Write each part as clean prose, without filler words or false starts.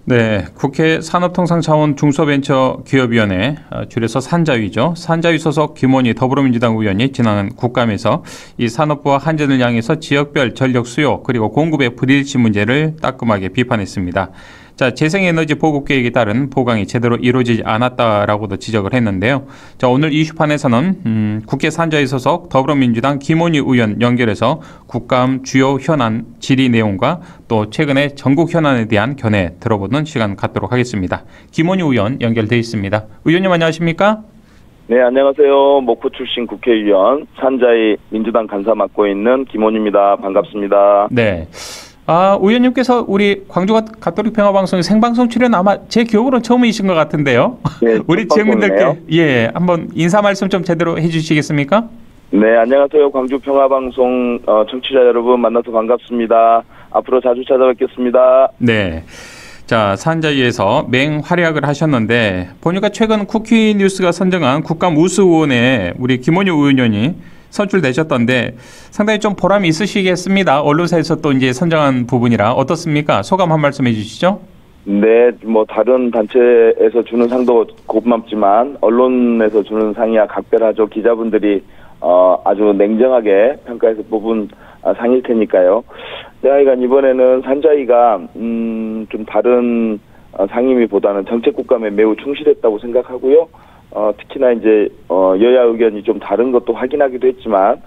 네, 국회 산업통상자원 중소벤처기업위원회, 줄여서 산자위죠. 산자위 소속 김원희 더불어민주당 의원이 지난 국감에서 이 산업부와 한전을 향해서 지역별 전력 수요 그리고 공급의 불일치 문제를 따끔하게 비판했습니다. 자, 재생에너지 보급 계획에 따른 보강이 제대로 이루어지지 않았다라고도 지적을 했는데요. 자, 오늘 이슈판에서는 국회 산자위 소속 더불어민주당 김원희 의원 연결해서 국감 주요 현안 질의 내용과 또 최근의 전국 현안에 대한 견해 들어보는 시간 갖도록 하겠습니다. 김원희 의원 연결돼 있습니다. 의원님 안녕하십니까? 네, 안녕하세요. 목포 출신 국회의원 산자위 민주당 간사 맡고 있는 김원희입니다. 반갑습니다. 네. 의원님께서 우리 광주 가톨릭 평화방송에 생방송 출연 아마 제 기억으로는 처음이신 것 같은데요. 네, 우리 지역민들께 한번 인사 말씀 좀 제대로 해주시겠습니까? 네, 안녕하세요. 광주 평화방송 청취자 여러분 만나서 반갑습니다. 앞으로 자주 찾아뵙겠습니다. 네. 자, 산자위에서 맹활약을 하셨는데 보니까 최근 쿠키뉴스가 선정한 국감 우수 의원에 우리 김원희 의원이 선출되셨던데 상당히 좀 보람이 있으시겠습니다. 언론사에서 또 이제 선정한 부분이라 어떻습니까? 소감 한 말씀 해주시죠. 네, 뭐 다른 단체에서 주는 상도 고맙지만 언론에서 주는 상이야 각별하죠. 기자분들이 아주 냉정하게 평가해서 뽑은 상일 테니까요. 하여간 이번에는 산자위가 좀 다른 상임위보다는 정책국감에 매우 충실했다고 생각하고요. 특히나 이제 여야 의견이 좀 다른 것도 확인하기도 했지만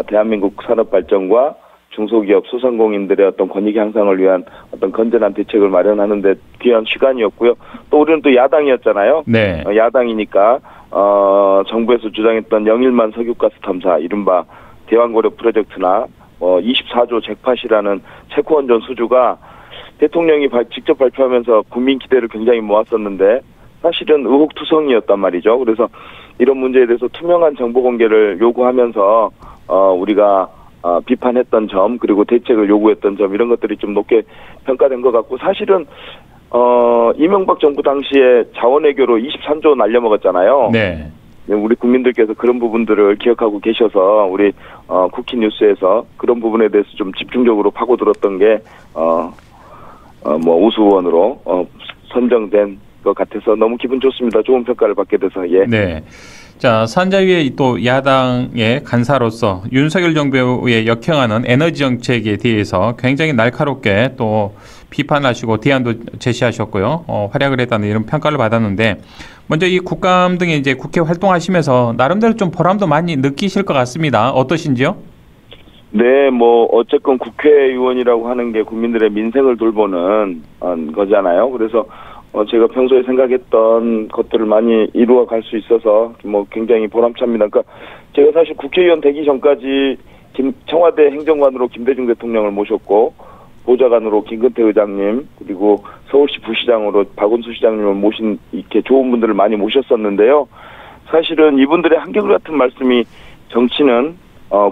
대한민국 산업 발전과 중소기업 소상공인들의 어떤 권익 향상을 위한 어떤 건전한 대책을 마련하는 데 귀한 시간이었고요. 또 우리는 또 야당이었잖아요. 네. 야당이니까 정부에서 주장했던 영일만 석유가스 탐사 이른바 대왕고려 프로젝트나 24조 잭팟이라는 체코원전 수주가 대통령이 직접 발표하면서 국민 기대를 굉장히 모았었는데 사실은 의혹투성이었단 말이죠. 그래서 이런 문제에 대해서 투명한 정보 공개를 요구하면서 우리가 비판했던 점 그리고 대책을 요구했던 점 이런 것들이 좀 높게 평가된 것 같고 사실은 이명박 정부 당시에 자원외교로 23조 날려먹었잖아요. 네. 우리 국민들께서 그런 부분들을 기억하고 계셔서 우리 쿠키뉴스에서 그런 부분에 대해서 좀 집중적으로 파고들었던 게 우수 의원으로 선정된 것 같아서 너무 기분 좋습니다. 좋은 평가를 받게 돼서 예. 네. 자, 산자위의 또 야당의 간사로서 윤석열 정부에 역행하는 에너지 정책에 대해서 굉장히 날카롭게 또 비판하시고 대안도 제시하셨고요. 활약을 했다는 이런 평가를 받았는데 먼저 이 국감 등에 이제 국회 활동하시면서 나름대로 좀 보람도 많이 느끼실 것 같습니다. 어떠신지요? 네, 어쨌건 국회의원이라고 하는 게 국민들의 민생을 돌보는 거잖아요. 그래서 제가 평소에 생각했던 것들을 많이 이루어 갈 수 있어서 굉장히 보람찹니다. 그러니까 제가 사실 국회의원 되기 전까지 청와대 행정관으로 김대중 대통령을 모셨고 보좌관으로 김근태 의장님 그리고 서울시 부시장으로 박원순 시장님을 모신 이렇게 좋은 분들을 많이 모셨었는데요. 사실은 이분들의 한결같은 말씀이 정치는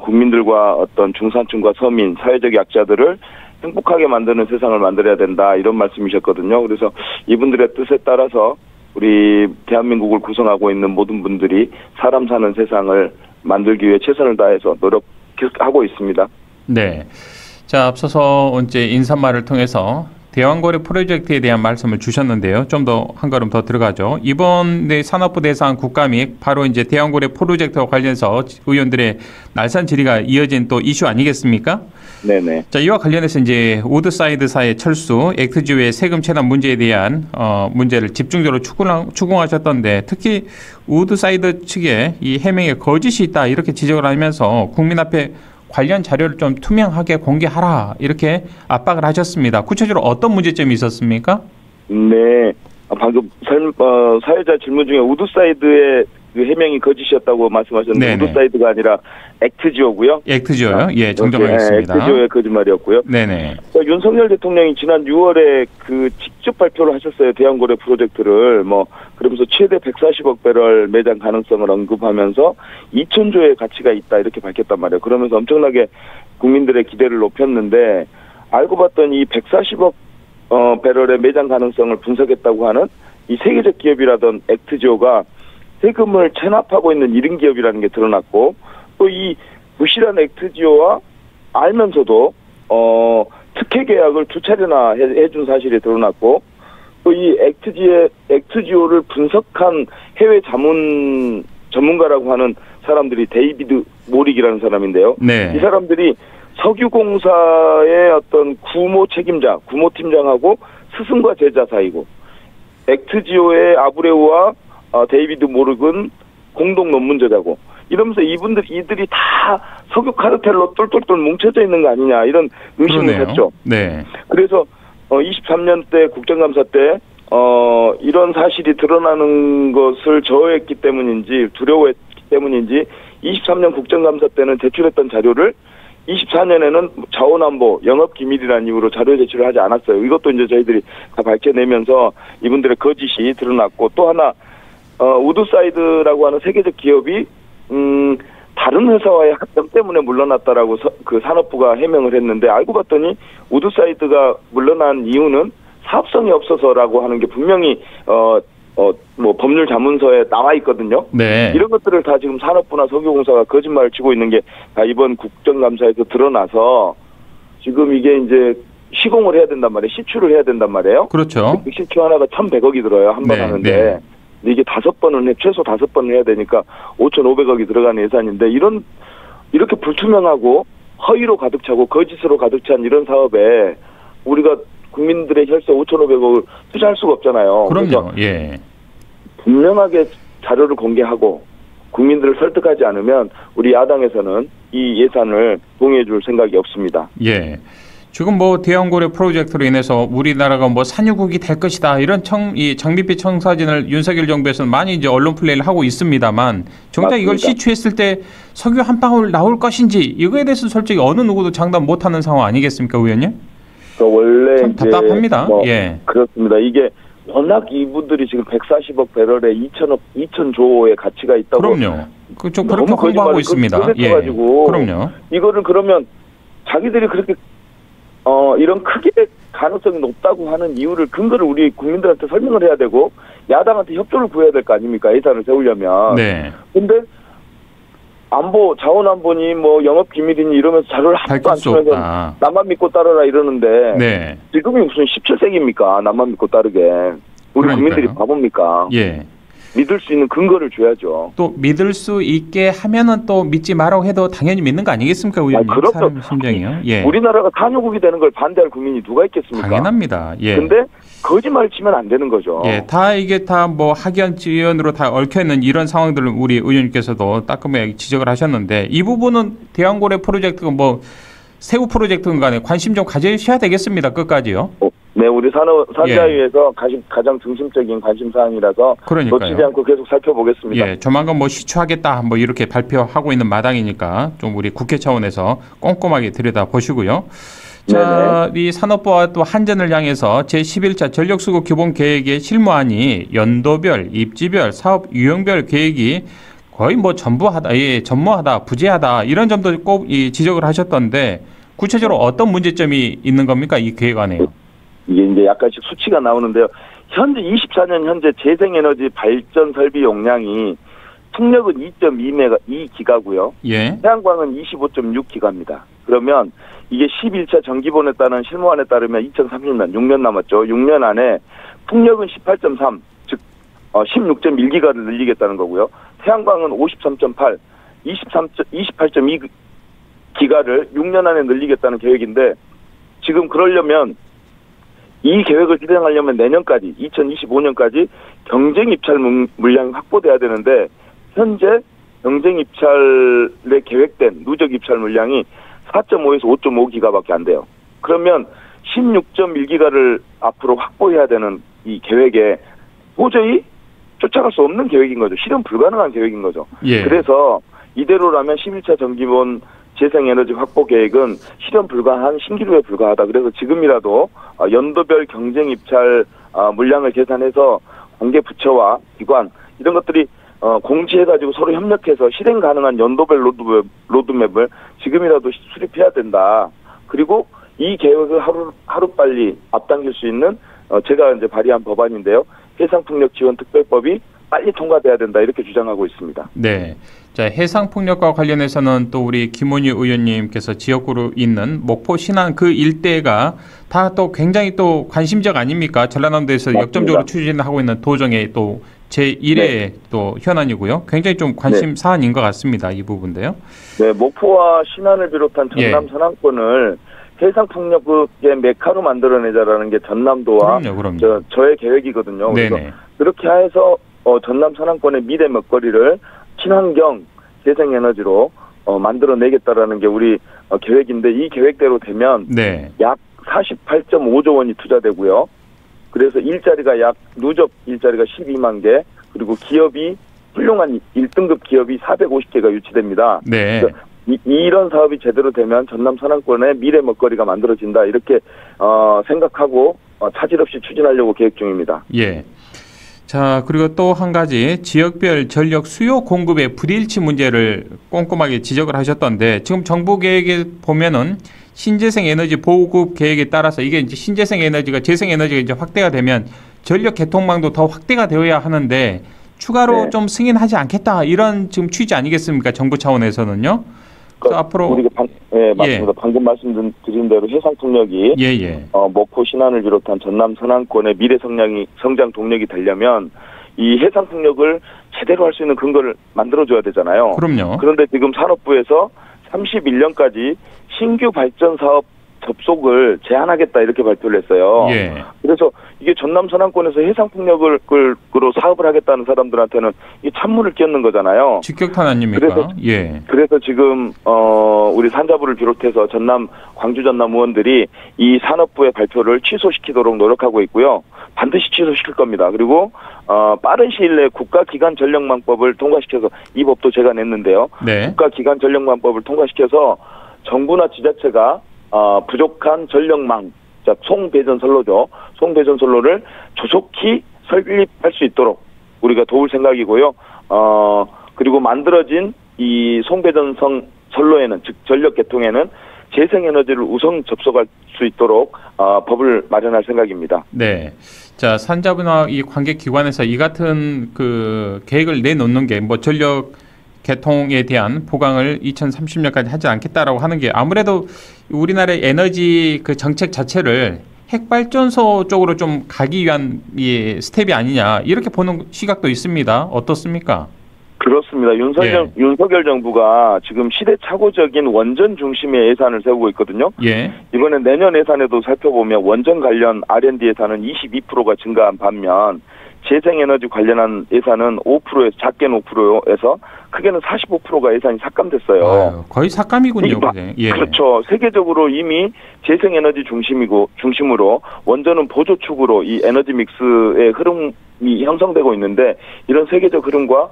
국민들과 어떤 중산층과 서민, 사회적 약자들을 행복하게 만드는 세상을 만들어야 된다 이런 말씀이셨거든요. 그래서 이분들의 뜻에 따라서 우리 대한민국을 구성하고 있는 모든 분들이 사람 사는 세상을 만들기 위해 최선을 다해서 노력하고 있습니다. 네. 자, 앞서서 이제 인사말을 통해서 대왕고려 프로젝트에 대한 말씀을 주셨는데요. 좀 더 한 걸음 더 들어가죠. 이번 산업부 대상 국감이 바로 이제 대왕고려 프로젝트와 관련해서 의원들의 날선 질의가 이어진 또 이슈 아니겠습니까? 네네. 자, 이와 관련해서 이제 우드사이드사의 철수, 액트지오의 세금 체납 문제에 대한 문제를 집중적으로 추궁하셨던데 특히 우드사이드 측에 이 해명에 거짓이 있다 이렇게 지적을 하면서 국민 앞에 관련 자료를 좀 투명하게 공개하라 이렇게 압박을 하셨습니다. 구체적으로 어떤 문제점이 있었습니까? 네, 방금 사회자 질문 중에 우드사이드의 그 해명이 거짓이었다고 말씀하셨는데 네네. 우드사이드가 아니라 액트지오고요. 액트지오요? 예, 정정하겠습니다. 액트지오의 거짓말이었고요. 네네. 윤석열 대통령이 지난 6월에 그 직접 발표를 하셨어요. 대왕고려 프로젝트를 그러면서 최대 140억 배럴 매장 가능성을 언급하면서 2,000조의 가치가 있다 이렇게 밝혔단 말이에요. 그러면서 엄청나게 국민들의 기대를 높였는데 알고 봤더니 이 140억 배럴의 매장 가능성을 분석했다고 하는 이 세계적 기업이라던 액트지오가 세금을 체납하고 있는 1인 기업이라는 게 드러났고 또 이 부실한 액트지오와 알면서도 특혜 계약을 2차례나 해준 사실이 드러났고 이 액트지오를 분석한 해외 자문 전문가라고 하는 사람들이 데이비드 모릭이라는 사람인데요. 네. 이 사람들이 석유공사의 어떤 구모 팀장하고 스승과 제자 사이고, 액트지오의 아브레우와 데이비드 모릭은 공동 논문 저자고, 이러면서 이들이 다 석유 카르텔로 똘똘똘 뭉쳐져 있는 거 아니냐, 이런 의심을 그러네요. 했죠. 네. 그래서 23년 때 국정감사 때 이런 사실이 드러나는 것을 저해했기 때문인지 두려워했기 때문인지 23년 국정감사 때는 제출했던 자료를 24년에는 자원안보 영업기밀이라는 이유로 자료 제출을 하지 않았어요. 이것도 이제 저희들이 다 밝혀내면서 이분들의 거짓이 드러났고, 또 하나 우드사이드라고 하는 세계적 기업이 다른 회사와의 합병 때문에 물러났다라고 그 산업부가 해명을 했는데, 알고 봤더니 우드사이드가 물러난 이유는 사업성이 없어서라고 하는 게 분명히 뭐 법률 자문서에 나와 있거든요. 네. 이런 것들을 다 지금 산업부나 석유공사가 거짓말을 치고 있는 게 다 이번 국정감사에서 드러나서 지금 이게 이제 시공을 해야 된단 말이에요. 시추를 해야 된단 말이에요. 그렇죠. 시추 하나가 1,100억이 들어요. 한 번 네, 하는데. 네. 근데 이게 5번은 최소 5번을 해야 되니까 5,500억이 들어가는 예산인데, 이렇게 불투명하고 허위로 가득 차고 거짓으로 가득 찬 이런 사업에 우리가 국민들의 혈세 5,500억을 투자할 수가 없잖아요. 그럼요. 예. 분명하게 자료를 공개하고 국민들을 설득하지 않으면 우리 야당에서는 이 예산을 동의해 줄 생각이 없습니다. 예. 지금 뭐 대왕고려 프로젝트로 인해서 우리나라가 뭐 산유국이 될 것이다, 이런 이 장밋빛 청사진을 윤석열 정부에서는 많이 이제 언론 플레이를 하고 있습니다만, 정작 맞습니다. 이걸 시추했을 때 석유 한 방울 나올 것인지, 이거에 대해서 솔직히 어느 누구도 장담 못하는 상황 아니겠습니까, 의원님? 원래 참 답답합니다. 예. 그렇습니다. 이게 워낙 이분들이 지금 140억 배럴에 2,000조의 가치가 있다고. 그럼요. 그쪽 그렇게 홍보하고 있습니다. 예. 그럼요. 이거를 그러면 자기들이 그렇게 이런 크게 가능성이 높다고 하는 이유를, 근거를 우리 국민들한테 설명을 해야 되고 야당한테 협조를 구해야 될 거 아닙니까? 예산을 세우려면. 네. 근데 자원안보니 뭐 영업기밀이니 이러면서 자료를 하나도 안 주면서 나만 믿고 따르라 이러는데, 네. 지금이 무슨 17세기입니까? 나만 믿고 따르게. 우리 그러니까요. 국민들이 바보입니까? 예. 믿을 수 있는 근거를 줘야죠. 또 믿을 수 있게 하면은 또 믿지 말라고 해도 당연히 믿는 거 아니겠습니까, 의원님? 그렇죠. 사람 심정이요. 예. 우리나라가 산유국이 되는 걸 반대할 국민이 누가 있겠습니까? 당연합니다. 예. 근데 거짓말 치면 안 되는 거죠. 예, 다 이게 다 뭐 학연 지연으로 다 얽혀 있는 이런 상황들을 우리 의원님께서도 따끔하게 지적을 하셨는데, 이 부분은 대왕고래 프로젝트가 뭐 새우 프로젝트인 간에 관심 좀 가지셔야 되겠습니다. 끝까지요. 네, 우리 산자위에서 가장 중심적인 관심 사항이라서 그러니까요. 놓치지 않고 계속 살펴보겠습니다. 예, 조만간 뭐 시추하겠다 뭐 이렇게 발표하고 있는 마당이니까 좀 우리 국회 차원에서 꼼꼼하게 들여다 보시고요. 자, 이 산업부와 또 한전을 향해서 제11차 전력수급 기본계획의 실무안이 연도별, 입지별, 사업 유형별 계획이 거의 뭐 전무하다, 부재하다, 이런 점도 꼭 지적을 하셨던데, 구체적으로 어떤 문제점이 있는 겁니까, 이 계획안에요? 이게 이제 약간씩 수치가 나오는데요. 현재 24년 현재 재생에너지 발전 설비 용량이 풍력은 2.2기가고요. 예. 태양광은 25.6기가입니다. 그러면 이게 11차 정기본에 따른 실무안에 따르면 2030년 6년 남았죠. 6년 안에 풍력은 18.3, 즉 16.1기가를 늘리겠다는 거고요. 태양광은 53.8, 28.2기가를 6년 안에 늘리겠다는 계획인데, 지금 그러려면 이 계획을 실행하려면 내년까지 2025년까지 경쟁 입찰 물량이 확보돼야 되는데, 현재 경쟁 입찰에 계획된 누적 입찰 물량이 4.5에서 5.5기가밖에 안 돼요. 그러면 16.1기가를 앞으로 확보해야 되는 이 계획에 도저히 쫓아갈 수 없는 계획인 거죠. 실현 불가능한 계획인 거죠. 예. 그래서 이대로라면 11차 정기본 재생에너지 확보 계획은 실현 불가한 신기루에 불과하다. 그래서 지금이라도 연도별 경쟁 입찰 물량을 계산해서 관계 부처와 기관 이런 것들이 공지해가지고 서로 협력해서 실행 가능한 연도별 로드맵을 지금이라도 수립해야 된다. 그리고 이 계획을 하루빨리 앞당길 수 있는 제가 이제 발의한 법안인데요. 해상풍력 지원 특별법이 빨리 통과돼야 된다 이렇게 주장하고 있습니다. 네. 자, 해상폭력과 관련해서는 또 우리 김원희 의원님께서 지역구로 있는 목포 신안 그 일대가 다 또 굉장히 또 관심적 아닙니까? 전라남도에서 맞습니다. 역점적으로 추진하고 있는 도정의 또 제1의 또 현안이고요. 굉장히 좀 관심 사안인 것 같습니다. 이 부분인데요. 네, 목포와 신안을 비롯한 전남 서남권을 해상폭력의 메카로 만들어내자라는 게 전남도와 그럼요. 저의 계획이거든요. 그래서 네네. 그렇게 해서 전남 서남권의 미래 먹거리를 친환경 재생에너지로 만들어내겠다라는 게 우리 계획인데 이 계획대로 되면 약 48.5조 원이 투자되고요. 그래서 일자리가 누적 일자리가 12만 개, 그리고 기업이 훌륭한 1등급 기업이 450개가 유치됩니다. 네. 이런 사업이 제대로 되면 전남 서남권의 미래 먹거리가 만들어진다 이렇게 생각하고 차질 없이 추진하려고 계획 중입니다. 예. 자, 그리고 또 한 가지 지역별 전력 수요 공급의 불일치 문제를 꼼꼼하게 지적을 하셨던데 지금 정부 계획에 보면은 신재생 에너지 보급 계획에 따라서 이게 이제 신재생 에너지가 재생 에너지가 이제 확대가 되면 전력 개통망도 더 확대가 되어야 하는데 추가로 좀 승인하지 않겠다 이런 지금 취지 아니겠습니까? 정부 차원에서는요. 그래서 앞으로 우리가 맞습니다. 방금 말씀드린 대로 해상폭력이 목포 신안을 비롯한 전남 서남권의 미래 성장 동력이 되려면 이 해상폭력을 제대로 할 수 있는 근거를 만들어줘야 되잖아요. 그럼요. 그런데 지금 산업부에서 31년까지 신규 발전 사업 접속을 제한하겠다 이렇게 발표를 했어요. 그래서 이게 전남 서남권에서 해상폭력으로 사업을 하겠다는 사람들한테는 이 찬물을 끼얹는 거잖아요. 직격탄 아닙니까? 그래서 지금 우리 산자부를 비롯해서 광주 전남 의원들이 이 산업부의 발표를 취소시키도록 노력하고 있고요. 반드시 취소시킬 겁니다. 그리고 빠른 시일 내에 국가기관전력망법을 통과시켜서 이 법도 제가 냈는데요. 국가기관전력망법을 통과시켜서 정부나 지자체가 부족한 전력망, 송배전선로죠. 송배전선로를 조속히 설립할 수 있도록 우리가 도울 생각이고요. 그리고 만들어진 이 송배전선로에는, 즉 전력 개통에는 재생에너지를 우선 접속할 수 있도록 법을 마련할 생각입니다. 네. 자, 산자부나 이 관계기관에서 이 같은 그 계획을 내놓는 게 뭐 전력 개통에 대한 보강을 2030년까지 하지 않겠다라고 하는 게 아무래도 우리나라의 에너지 그 정책 자체를 핵발전소 쪽으로 좀 가기 위한 스텝이 아니냐 이렇게 보는 시각도 있습니다. 어떻습니까? 그렇습니다. 윤석열 정부가 지금 시대착오적인 원전 중심의 예산을 세우고 있거든요. 이번에 내년 예산에도 살펴보면 원전 관련 R&D 예산은 22%가 증가한 반면 재생에너지 관련한 예산은 5%에서 작게는 5%에서 크게는 45%가 예산이 삭감됐어요. 거의 삭감이군요. 그렇죠. 세계적으로 이미 재생에너지 중심으로 원전은 보조축으로 이 에너지 믹스의 흐름이 형성되고 있는데 이런 세계적 흐름과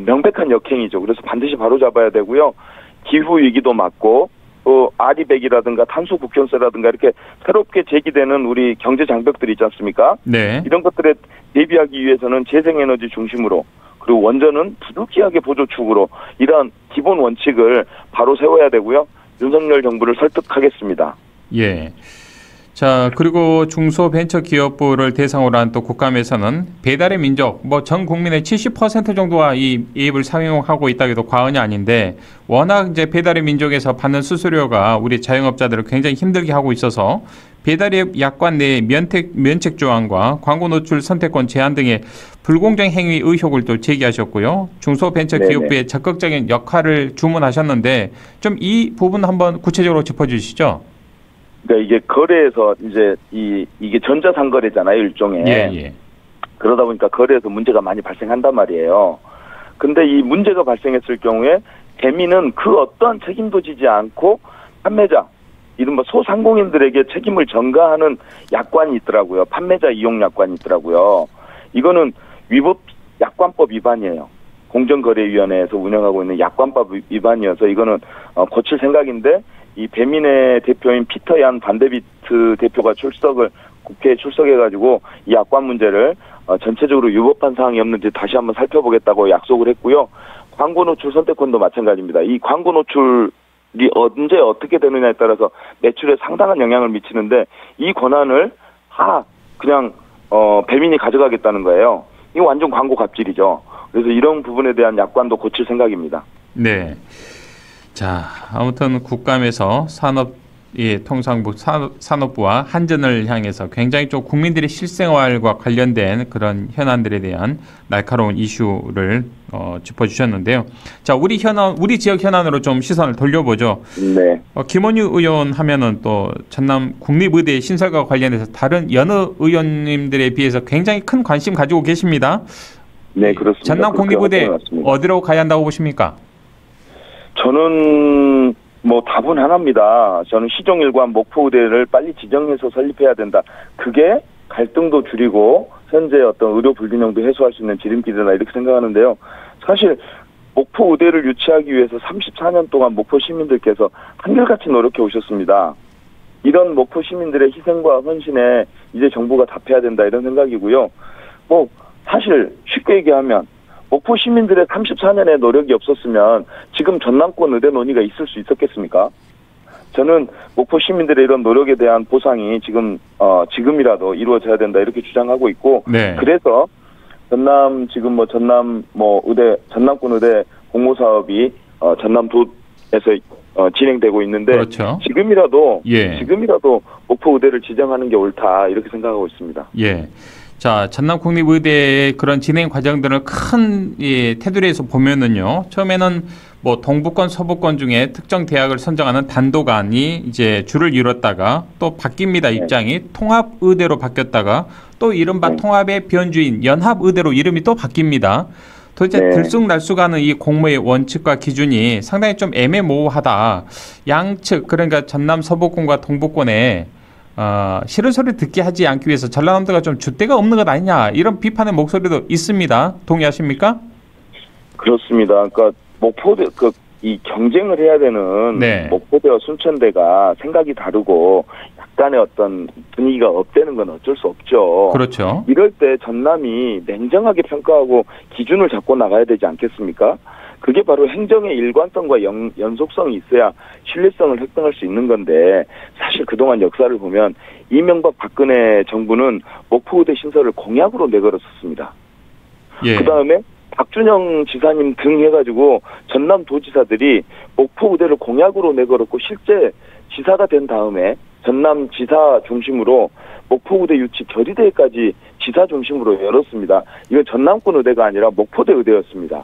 명백한 역행이죠. 그래서 반드시 바로잡아야 되고요. 기후 위기도 맞고 또 아리백이라든가 탄소 국경세라든가 이렇게 새롭게 제기되는 우리 경제 장벽들이 있지 않습니까? 이런 것들에 대비하기 위해서는 재생에너지 중심으로 그리고 원전은 부득이하게 보조축으로 이러한 기본 원칙을 바로 세워야 되고요. 윤석열 정부를 설득하겠습니다. 자, 그리고 중소벤처기업부를 대상으로 한 또 국감에서는 배달의 민족, 전 국민의 70% 정도가 이 앱을 사용하고 있다고 해도 과언이 아닌데 워낙 이제 배달의 민족에서 받는 수수료가 우리 자영업자들을 굉장히 힘들게 하고 있어서 배달앱 약관 내 면책 조항과 광고 노출 선택권 제한 등의 불공정 행위 의혹을 또 제기하셨고요. 중소벤처기업부의 적극적인 역할을 주문하셨는데 좀 이 부분 한번 구체적으로 짚어주시죠. 그러니까 이게 거래에서 이제 이게 전자상거래잖아요, 일종의. 그러다 보니까 거래에서 문제가 많이 발생한단 말이에요. 근데 이 문제가 발생했을 경우에 대미는 그 어떠한 책임도 지지 않고 판매자, 이른바 소상공인들에게 책임을 전가하는 약관이 있더라고요. 판매자 이용 약관이 있더라고요. 이거는 약관법 위반이에요. 공정거래위원회에서 운영하고 있는 약관법 위반이어서 이거는 고칠 생각인데 이 배민의 대표인 피터 얀 반데비트 대표가 국회에 출석해가지고 이 약관 문제를 전체적으로 위법한 사항이 없는지 다시 한번 살펴보겠다고 약속을 했고요. 광고 노출 선택권도 마찬가지입니다. 이 광고 노출이 언제 어떻게 되느냐에 따라서 매출에 상당한 영향을 미치는데 이 권한을 다 그냥 배민이 가져가겠다는 거예요. 이거 완전 광고 갑질이죠. 그래서 이런 부분에 대한 약관도 고칠 생각입니다. 네. 자, 아무튼 국감에서 산업부와 한전을 향해서 굉장히 좀 국민들의 실생활과 관련된 그런 현안들에 대한 날카로운 이슈를 짚어주셨는데요. 자, 우리 지역 현안으로 좀 시선을 돌려보죠. 네. 김원유 의원 하면은 또 전남 국립의대 신설과 관련해서 다른 여느 의원님들에 비해서 굉장히 큰 관심 가지고 계십니다. 네, 그렇습니다. 전남 국립의대 어디로 가야 한다고 보십니까? 저는 답은 하나입니다. 저는 시종일관 목포의대를 빨리 지정해서 설립해야 된다. 그게 갈등도 줄이고 현재 어떤 의료 불균형도 해소할 수 있는 지름길이다 이렇게 생각하는데요. 사실 목포의대를 유치하기 위해서 34년 동안 목포 시민들께서 한결같이 노력해 오셨습니다. 이런 목포 시민들의 희생과 헌신에 이제 정부가 답해야 된다 이런 생각이고요. 사실 쉽게 얘기하면 목포 시민들의 34년의 노력이 없었으면 지금 전남권 의대 논의가 있을 수 있었겠습니까? 저는 목포 시민들의 이런 노력에 대한 보상이 지금이라도 이루어져야 된다 이렇게 주장하고 있고, 네. 그래서 전남권 의대 공모 사업이 전남도에서 진행되고 있는데, 그렇죠. 지금이라도 목포 의대를 지정하는 게 옳다 이렇게 생각하고 있습니다. 예. 자, 전남 국립의대의 그런 진행 과정들을 큰 테두리에서 보면은요. 처음에는 동부권, 서부권 중에 특정 대학을 선정하는 단도간이 이제 줄을 이뤘다가 또 바뀝니다. 입장이 통합의대로 바뀌었다가 또 이른바 통합의 변주인 연합의대로 이름이 또 바뀝니다. 도대체 들쑥날쑥하는 이 공모의 원칙과 기준이 상당히 좀 애매모호하다. 양측 그러니까 전남 서부권과 동부권에 싫은 소리 듣게 하지 않기 위해서 전라남도가 좀 줏대가 없는 것 아니냐 이런 비판의 목소리도 있습니다. 동의하십니까? 그렇습니다. 그러니까 목포대 이 경쟁을 해야 되는 목포대와 순천대가 생각이 다르고 약간의 어떤 분위기가 업되는 건 어쩔 수 없죠. 그렇죠. 이럴 때 전남이 냉정하게 평가하고 기준을 잡고 나가야 되지 않겠습니까? 그게 바로 행정의 일관성과 연속성이 있어야 신뢰성을 획득할 수 있는 건데, 사실 그동안 역사를 보면 이명박 박근혜 정부는 목포의대 신설을 공약으로 내걸었었습니다. 그다음에 박준영 지사님 등 해가지고 전남도지사들이 목포의대를 공약으로 내걸었고, 실제 지사가 된 다음에 전남 지사 중심으로 목포의대 유치 결의대회까지 지사 중심으로 열었습니다. 이건 전남권 의대가 아니라 목포대 의대였습니다.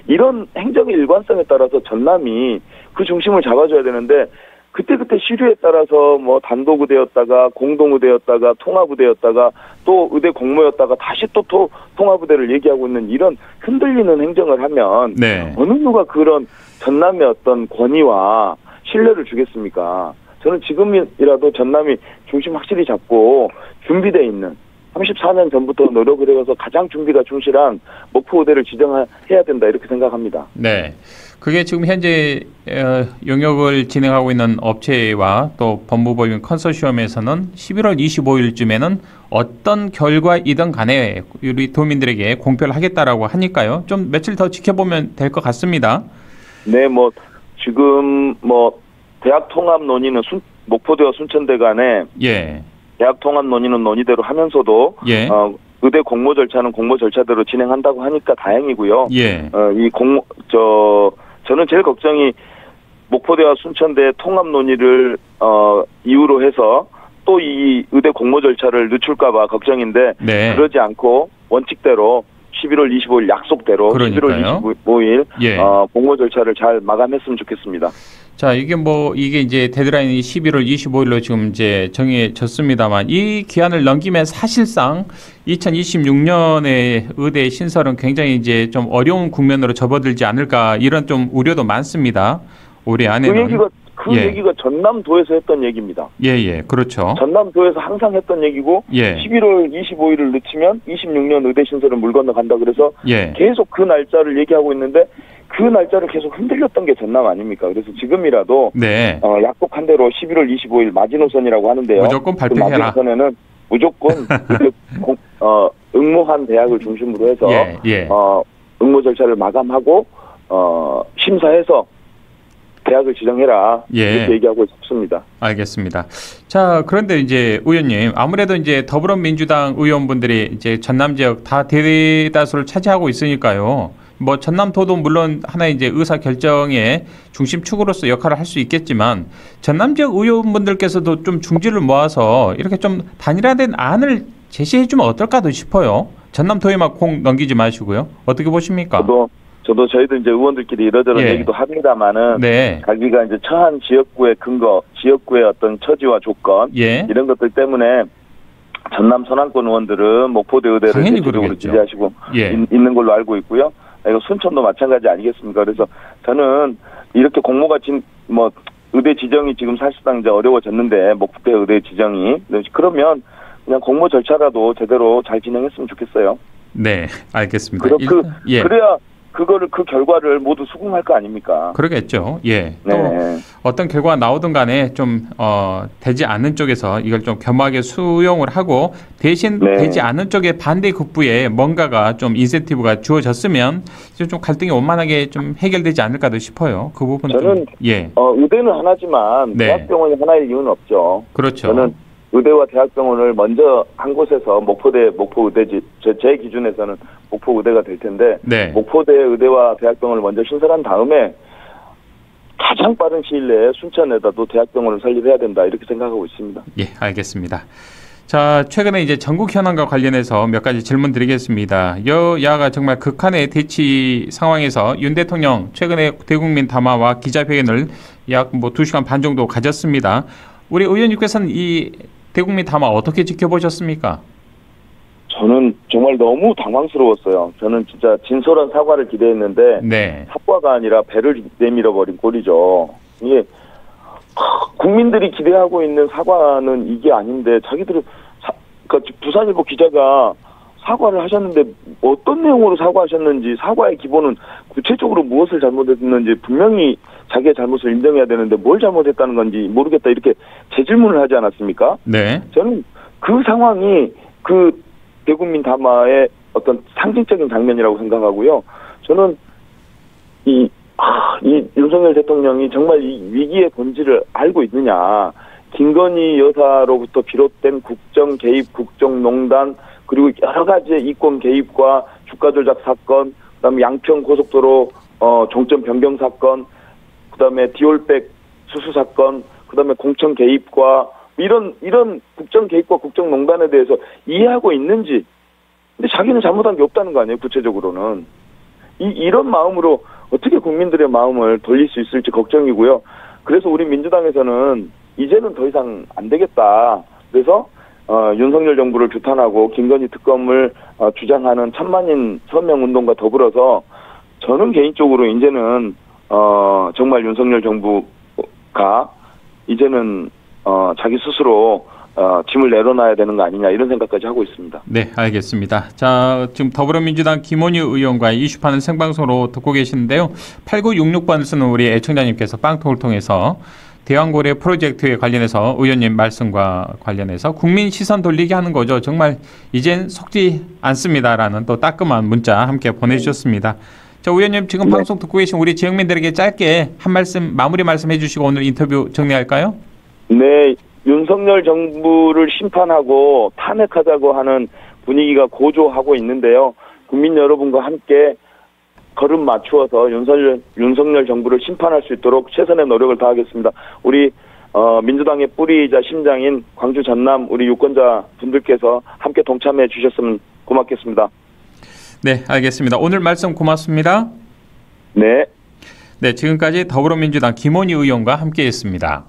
이런 행정의 일관성에 따라서 전남이 그 중심을 잡아줘야 되는데, 그때그때 시류에 따라서 단독의대였다가 공동의대였다가 통합의대였다가 또 의대 공모였다가 다시 또 통합의대를 얘기하고 있는 이런 흔들리는 행정을 하면 어느 누가 그런 전남의 어떤 권위와 신뢰를 주겠습니까? 저는 지금이라도 전남이 중심 확실히 잡고 준비되어 있는 34년 전부터 노력을 해서 가장 준비가 충실한 목포의대를 지정해야 된다 이렇게 생각합니다. 네, 그게 지금 현재 용역을 진행하고 있는 업체와 또 법무법인 컨소시엄에서는 11월 25일쯤에는 어떤 결과이든 간에 우리 도민들에게 공표를 하겠다라고 하니까요. 좀 며칠 더 지켜보면 될 것 같습니다. 네, 지금 대학 통합 논의는 목포대와 순천대 간에 대학 통합 논의는 논의대로 하면서도 의대 공모 절차는 공모 절차대로 진행한다고 하니까 다행이고요. 저는 제일 걱정이 목포대와 순천대 통합 논의를 이유로 해서 또 이 의대 공모 절차를 늦출까봐 걱정인데 그러지 않고 원칙대로 11월 25일 약속대로 그러니까요. 11월 25일 공모 절차를 잘 마감했으면 좋겠습니다. 자, 이게 이제 데드라인이 11월 25일로 지금 이제 정해졌습니다만 이 기한을 넘기면 사실상 2026년에 의대 신설은 굉장히 이제 좀 어려운 국면으로 접어들지 않을까 이런 좀 우려도 많습니다. 올해 안에는. 그 얘기가 전남도에서 했던 얘기입니다. 그렇죠. 전남도에서 항상 했던 얘기고 11월 25일을 늦추면 26년 의대 신설은 물 건너간다 그래서 계속 그 날짜를 얘기하고 있는데 그 날짜를 계속 흔들렸던 게 전남 아닙니까? 그래서 지금이라도 약속한 대로 11월 25일 마지노선이라고 하는데요. 무조건 발표해라. 그 마지노선에는 무조건 응모한 대학을 중심으로 해서 응모 절차를 마감하고 심사해서 대학을 지정해라. 예. 이렇게 얘기하고 싶습니다. 알겠습니다. 자, 그런데 이제 의원님, 아무래도 이제 더불어민주당 의원분들이 이제 전남 지역 다 대다수를 차지하고 있으니까요. 뭐 전남도도 물론 하나의 이제 의사 결정의 중심축으로서 역할을 할 수 있겠지만 전남 지역 의원분들께서도 좀 중지를 모아서 이렇게 좀 단일화된 안을 제시해주면 어떨까도 싶어요. 전남도에만 콩 넘기지 마시고요. 어떻게 보십니까? 저도 저희도 이제 의원들끼리 이러저런 예. 얘기도 합니다만은 네. 자기가 이제 처한 지역구의 근거, 지역구의 어떤 처지와 조건 예. 이런 것들 때문에 전남 서남권 의원들은 목포대 의대를 당연히 대체적으로 그러겠죠. 지지하시고 예. 있는 걸로 알고 있고요. 이거 순천도 마찬가지 아니겠습니까? 그래서 저는 이렇게 공모가 뭐 의대 지정이 지금 사실상 이제 어려워졌는데 목포대 의대 지정이 그러면 그냥 공모 절차라도 제대로 잘 진행했으면 좋겠어요. 네, 알겠습니다. 예. 그래야 그 결과를 모두 수긍할 거 아닙니까? 그러겠죠. 예. 또 네. 어떤 결과가 나오든 간에 좀 되지 않는 쪽에서 이걸 좀 겸하게 수용을 하고 대신 네. 되지 않는 쪽의 반대 급부에 뭔가가 좀 인센티브가 주어졌으면 이제 좀 갈등이 원만하게 좀 해결되지 않을까도 싶어요. 그 부분 저는 예. 의대는 하나지만 네. 대학병원이 하나일 이유는 없죠. 그렇죠. 저는 의대와 대학병원을 먼저 한 곳에서 목포 의대지 제 기준에서는 목포 의대가 될 텐데 네. 목포대 의대와 대학병원을 먼저 신설한 다음에 가장 빠른 시일 내에 순천에다도 대학병원을 설립해야 된다 이렇게 생각하고 있습니다. 예, 알겠습니다. 자, 최근에 이제 전국 현안과 관련해서 몇 가지 질문 드리겠습니다. 여야가 정말 극한의 대치 상황에서 윤 대통령 최근에 대국민 담화와 기자회견을 약 2시간 반 정도 가졌습니다. 우리 의원님께서는 이 대국민 담화 어떻게 지켜보셨습니까? 저는 정말 너무 당황스러웠어요. 저는 진짜 진솔한 사과를 기대했는데 네. 사과가 아니라 배를 내밀어 버린 꼴이죠. 이게 국민들이 기대하고 있는 사과는 이게 아닌데 자기들은 그러니까 부산일보 기자가 사과를 하셨는데 어떤 내용으로 사과하셨는지 사과의 기본은 구체적으로 무엇을 잘못했는지 분명히 자기의 잘못을 인정해야 되는데 뭘 잘못했다는 건지 모르겠다 이렇게 재질문을 하지 않았습니까? 네. 저는 그 상황이 그 대국민 담화의 어떤 상징적인 장면이라고 생각하고요. 저는 이 윤석열 대통령이 정말 이 위기의 본질을 알고 있느냐. 김건희 여사로부터 비롯된 국정 개입, 국정농단, 그리고 여러 가지의 이권 개입과 주가 조작 사건, 그다음에 양평 고속도로 종점 변경 사건, 그다음에 디올백 수수 사건, 그다음에 공천 개입과 이런 국정 개입과 국정농단에 대해서 이해하고 있는지. 근데 자기는 잘못한 게 없다는 거 아니에요, 구체적으로는. 이런 마음으로 어떻게 국민들의 마음을 돌릴 수 있을지 걱정이고요. 그래서 우리 민주당에서는 이제는 더 이상 안 되겠다. 그래서 윤석열 정부를 규탄하고 김건희 특검을 주장하는 천만인 서명 운동과 더불어서 저는 개인적으로 이제는 정말 윤석열 정부가 이제는 자기 스스로 짐을 내려놔야 되는 거 아니냐 이런 생각까지 하고 있습니다. 네, 알겠습니다. 자, 지금 더불어민주당 김원유 의원과의 이슈판을 생방송으로 듣고 계시는데요. 8966번을 쓰는 우리 애청자님께서 빵통을 통해서 대왕고래 프로젝트에 관련해서 의원님 말씀과 관련해서 국민 시선 돌리게 하는 거죠. 정말 이젠 속지 않습니다라는 또 따끔한 문자 함께 보내주셨습니다. 자, 의원님 지금 네. 방송 듣고 계신 우리 지역민들에게 짧게 한 말씀 마무리 말씀 해주시고 오늘 인터뷰 정리할까요? 네, 윤석열 정부를 심판하고 탄핵하자고 하는 분위기가 고조하고 있는데요. 국민 여러분과 함께 걸음 맞추어서 윤석열 정부를 심판할 수 있도록 최선의 노력을 다하겠습니다. 우리 민주당의 뿌리이자 심장인 광주 전남 우리 유권자 분들께서 함께 동참해 주셨으면 고맙겠습니다. 네, 알겠습니다. 오늘 말씀 고맙습니다. 네. 네, 지금까지 더불어민주당 김원희 의원과 함께했습니다.